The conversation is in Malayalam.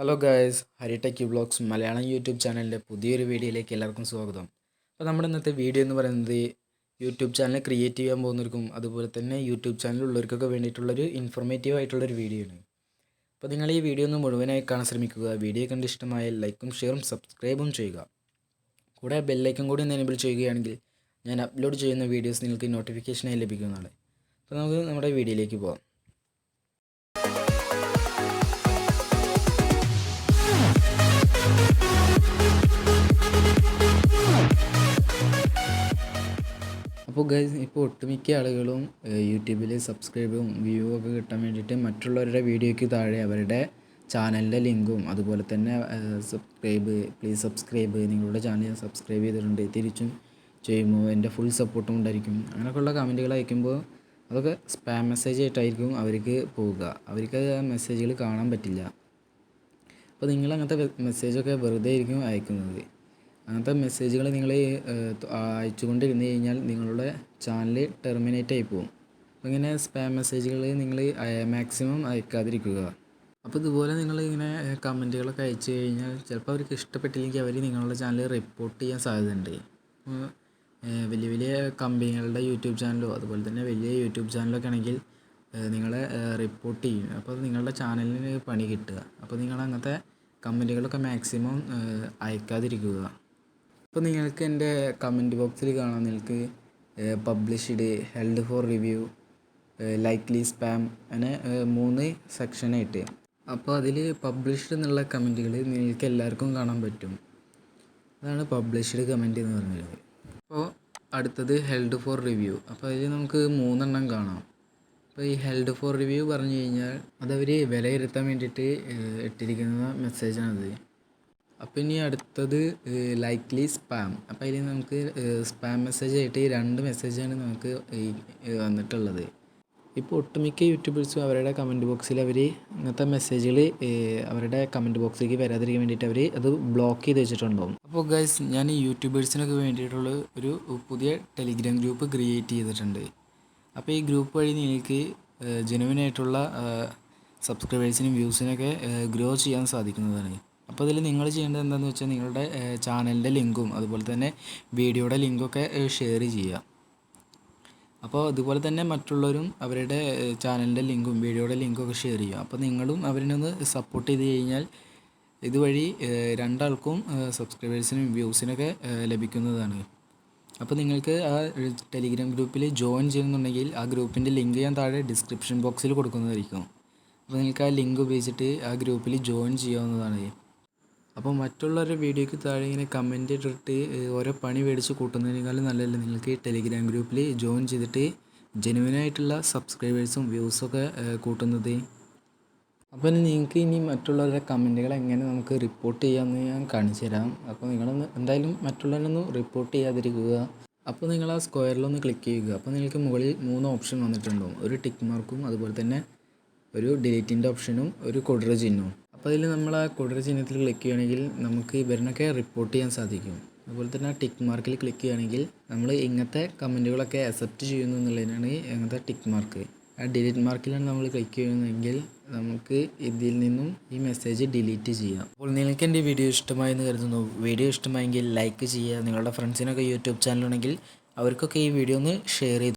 Hello guys, haritechyvlogs Malayalam YouTube ചാനലിൻ്റെ പുതിയൊരു വീഡിയോയിലേക്ക് എല്ലാവർക്കും സ്വാഗതം. അപ്പോൾ നമ്മുടെ ഇന്നത്തെ വീഡിയോ എന്ന് പറയുന്നത് യൂട്യൂബ് ചാനൽ ക്രിയേറ്റ് ചെയ്യാൻ പോകുന്നവർക്കും അതുപോലെ തന്നെ യൂട്യൂബ് ചാനലുള്ളവർക്കൊക്കെ വേണ്ടിയിട്ടുള്ളൊരു ഇൻഫോർമേറ്റീവ് ആയിട്ടുള്ളൊരു വീഡിയോ ആണ്. അപ്പോൾ നിങ്ങൾ ഈ വീഡിയോ ഒന്ന് മുഴുവനായി കാണാൻ ശ്രമിക്കുക. വീഡിയോ കണ്ട് ഇഷ്ടമായാൽ ലൈക്കും ഷെയറും സബ്സ്ക്രൈബും ചെയ്യുക. കൂടെ ബെല്ലൈക്കൻ കൂടി ഒന്ന് എനേബിൾ ചെയ്യുകയാണെങ്കിൽ ഞാൻ അപ്ലോഡ് ചെയ്യുന്ന വീഡിയോസ് നിങ്ങൾക്ക് നോട്ടിഫിക്കേഷനായി ലഭിക്കുന്നതാണ്. അപ്പോൾ നമുക്ക് നമ്മുടെ വീഡിയോയിലേക്ക് പോകാം. അപ്പോൾ ഗൈസ്, ഇപ്പോൾ ഒട്ടുമിക്ക ആളുകളും യൂട്യൂബിൽ സബ്സ്ക്രൈബും വ്യൂ ഒക്കെ കിട്ടാൻ വേണ്ടിയിട്ട് മറ്റുള്ളവരുടെ വീഡിയോയ്ക്ക് താഴെ അവരുടെ ചാനലിൻ്റെ ലിങ്കും അതുപോലെ തന്നെ പ്ലീസ് സബ്സ്ക്രൈബ്, നിങ്ങളുടെ ചാനൽ ഞാൻ സബ്സ്ക്രൈബ് ചെയ്തിട്ടുണ്ട്, തിരിച്ചും ചെയ്യുമ്പോൾ എൻ്റെ ഫുൾ സപ്പോർട്ടും ഉണ്ടായിരിക്കും, അങ്ങനെയൊക്കെയുള്ള കമൻറ്റുകൾ അയക്കുമ്പോൾ അതൊക്കെ സ്പാം മെസ്സേജ് ആയിട്ടായിരിക്കും അവർക്ക് പോവുക. അവർക്ക് മെസ്സേജുകൾ കാണാൻ പറ്റില്ല. അപ്പോൾ നിങ്ങൾ അങ്ങനത്തെ മെസ്സേജൊക്കെ വെറുതെ ആയിരിക്കും അയക്കുന്നത്. അങ്ങനത്തെ മെസ്സേജുകൾ നിങ്ങൾ അയച്ചുകൊണ്ടിരുന്ന് കഴിഞ്ഞാൽ നിങ്ങളുടെ ചാനൽ ടെർമിനേറ്റ് ആയി പോകും. അപ്പോൾ ഇങ്ങനെ സ്പാം മെസ്സേജുകൾ നിങ്ങൾ മാക്സിമം അയക്കാതിരിക്കുക. അപ്പോൾ ഇതുപോലെ നിങ്ങളിങ്ങനെ കമൻറ്റുകളൊക്കെ അയച്ചു കഴിഞ്ഞാൽ ചിലപ്പോൾ അവർക്ക് ഇഷ്ടപ്പെട്ടില്ലെങ്കിൽ അവർ നിങ്ങളുടെ ചാനൽ റിപ്പോർട്ട് ചെയ്യാൻ സാധ്യതയുണ്ട്. വലിയ വലിയ കമ്പനികളുടെ യൂട്യൂബ് ചാനലോ അതുപോലെ തന്നെ വലിയ യൂട്യൂബ് ചാനലൊക്കെ ആണെങ്കിൽ നിങ്ങളെ റിപ്പോർട്ട് ചെയ്യും. അപ്പോൾ നിങ്ങളുടെ ചാനലിന് പണി കിട്ടുക. അപ്പോൾ നിങ്ങൾ അങ്ങനത്തെ കമൻറ്റുകളൊക്കെ മാക്സിമം അയക്കാതിരിക്കുക. ഇപ്പോൾ നിങ്ങൾക്ക് എൻ്റെ കമൻറ്റ് ബോക്സിൽ കാണാം, നിങ്ങൾക്ക് published, held for review, likely spam അങ്ങനെ 3 സെക്ഷനായിട്ട്. അപ്പോൾ അതിൽ പബ്ലിഷ്ഡ് എന്നുള്ള കമൻറ്റുകൾ നിങ്ങൾക്ക് എല്ലാവർക്കും കാണാൻ പറ്റും. അതാണ് പബ്ലിഷ്ഡ് കമൻറ്റ് എന്ന് പറഞ്ഞത്. അപ്പോൾ അടുത്തത് ഹെൽഡ് ഫോർ റിവ്യൂ. അപ്പോൾ അതിൽ നമുക്ക് 3 എണ്ണം കാണാം. അപ്പോൾ ഈ ഹെൽഡ് ഫോർ റിവ്യൂ പറഞ്ഞു കഴിഞ്ഞാൽ അതവർ വിലയിരുത്താൻ വേണ്ടിയിട്ട് ഇട്ടിരിക്കുന്ന മെസ്സേജാണത്. അപ്പോൾ ഇനി അടുത്തത് ലൈക്ക്ലി സ്പാം. അപ്പോൾ അതിൽ നമുക്ക് സ്പാം മെസ്സേജ് ആയിട്ട് 2 മെസ്സേജാണ് നമുക്ക് വന്നിട്ടുള്ളത്. ഇപ്പോൾ ഒട്ടുമിക്ക യൂട്യൂബേഴ്സും അവരുടെ കമൻറ്റ് ബോക്സിൽ അവർ ഇങ്ങനത്തെ മെസ്സേജുകൾ അവരുടെ കമൻറ്റ് ബോക്സിലേക്ക് വരാതിരിക്കാൻ വേണ്ടിയിട്ട് അവർ അത് ബ്ലോക്ക് ചെയ്ത് വെച്ചിട്ടുണ്ടാവും. അപ്പോൾ ഗൈസ്, ഞാൻ ഈ യൂട്യൂബേഴ്സിനൊക്കെ വേണ്ടിയിട്ടുള്ള ഒരു പുതിയ ടെലിഗ്രാം ഗ്രൂപ്പ് ക്രിയേറ്റ് ചെയ്തിട്ടുണ്ട്. അപ്പോൾ ഈ ഗ്രൂപ്പ് വഴി നിങ്ങൾക്ക് ജെനുവിനായിട്ടുള്ള സബ്സ്ക്രൈബേഴ്സിനും വ്യൂസിനൊക്കെ ഗ്രോ ചെയ്യാൻ സാധിക്കുന്നതാണ്. അപ്പോൾ ഇതിൽ നിങ്ങൾ ചെയ്യേണ്ടത് എന്താണെന്ന് വെച്ചാൽ നിങ്ങളുടെ ചാനലിൻ്റെ ലിങ്കും അതുപോലെ തന്നെ വീഡിയോയുടെ ലിങ്കൊക്കെ ഷെയർ ചെയ്യുക. അപ്പോൾ അതുപോലെ തന്നെ മറ്റുള്ളവരും അവരുടെ ചാനലിൻ്റെ ലിങ്കും വീഡിയോയുടെ ലിങ്കൊക്കെ ഷെയർ ചെയ്യുക. അപ്പോൾ നിങ്ങളും അവരിനൊന്ന് സപ്പോർട്ട് ചെയ്ത് കഴിഞ്ഞാൽ ഇതുവഴി 2 ആൾക്കും സബ്സ്ക്രൈബേഴ്സിനും വ്യൂസിനൊക്കെ ലഭിക്കുന്നതാണ്. അപ്പോൾ നിങ്ങൾക്ക് ആ ടെലിഗ്രാം ഗ്രൂപ്പിൽ ജോയിൻ ചെയ്യുന്നുണ്ടെങ്കിൽ ആ ഗ്രൂപ്പിൻ്റെ ലിങ്ക് ഞാൻ താഴെ ഡിസ്ക്രിപ്ഷൻ ബോക്സിൽ കൊടുക്കുന്നതായിരിക്കും. അപ്പോൾ നിങ്ങൾക്ക് ആ ലിങ്ക് ഉപയോഗിച്ചിട്ട് ആ ഗ്രൂപ്പിൽ ജോയിൻ ചെയ്യാവുന്നതാണ്. അപ്പോൾ മറ്റുള്ളവരുടെ വീഡിയോയ്ക്ക് താഴെ ഇങ്ങനെ കമൻറ്റ് ഇട്ടിട്ട് ഓരോ പണി മേടിച്ച് കൂട്ടുന്നതിനേക്കാളും നല്ലതല്ലേ നിങ്ങൾക്ക് ഈ ടെലിഗ്രാം ഗ്രൂപ്പിൽ ജോയിൻ ചെയ്തിട്ട് ജെനുവിനായിട്ടുള്ള സബ്സ്ക്രൈബേഴ്സും വ്യൂസൊക്കെ കൂട്ടുന്നത്. അപ്പോൾ നിങ്ങൾക്ക് ഇനി മറ്റുള്ളവരുടെ കമൻറ്റുകൾ എങ്ങനെ നമുക്ക് റിപ്പോർട്ട് ചെയ്യാമെന്ന് ഞാൻ കാണിച്ചു തരാം. അപ്പോൾ നിങ്ങളൊന്ന് എന്തായാലും മറ്റുള്ളവരൊന്നും റിപ്പോർട്ട് ചെയ്യാതിരിക്കുക. അപ്പോൾ നിങ്ങൾ ആ സ്ക്വയറിലൊന്ന് ക്ലിക്ക് ചെയ്യുക. അപ്പോൾ നിങ്ങൾക്ക് മുകളിൽ 3 ഓപ്ഷൻ വന്നിട്ടുണ്ടാവും. ഒരു ടിക്ക് മാർക്കും അതുപോലെ തന്നെ ഒരു ഡിലീറ്റിൻ്റെ ഓപ്ഷനും ഒരു കൊടറ ചിഹ്നവും. അപ്പോൾ അതിൽ നമ്മൾ ആ കൊടറ ചിഹ്നത്തിൽ ക്ലിക്ക് ചെയ്യുകയാണെങ്കിൽ നമുക്ക് ഇവരിനൊക്കെ റിപ്പോർട്ട് ചെയ്യാൻ സാധിക്കും. അതുപോലെ തന്നെ ആ ടിക്ക് മാർക്കിൽ ക്ലിക്ക് ചെയ്യുകയാണെങ്കിൽ നമ്മൾ ഇങ്ങനത്തെ കമൻറ്റുകളൊക്കെ അക്സെപ്റ്റ് ചെയ്യുന്നു എന്നുള്ളതിനാണ് ഇങ്ങനത്തെ ടിക്ക് മാർക്ക്. ആ ഡിലീറ്റ് മാർക്കിലാണ് നമ്മൾ ക്ലിക്ക് ചെയ്യുന്നതെങ്കിൽ നമുക്ക് ഇതിൽ നിന്നും ഈ മെസ്സേജ് ഡിലീറ്റ് ചെയ്യാം. അപ്പോൾ നിങ്ങൾക്ക് എൻ്റെ വീഡിയോ ഇഷ്ടമായെന്ന് കരുതുന്നു. വീഡിയോ ഇഷ്ടമായെങ്കിൽ ലൈക്ക് ചെയ്യുക. നിങ്ങളുടെ ഫ്രണ്ട്സിനൊക്കെ യൂട്യൂബ് ചാനലുണ്ടെങ്കിൽ അവർക്കൊക്കെ ഈ വീഡിയോ ഒന്ന് ഷെയർ ചെയ്ത്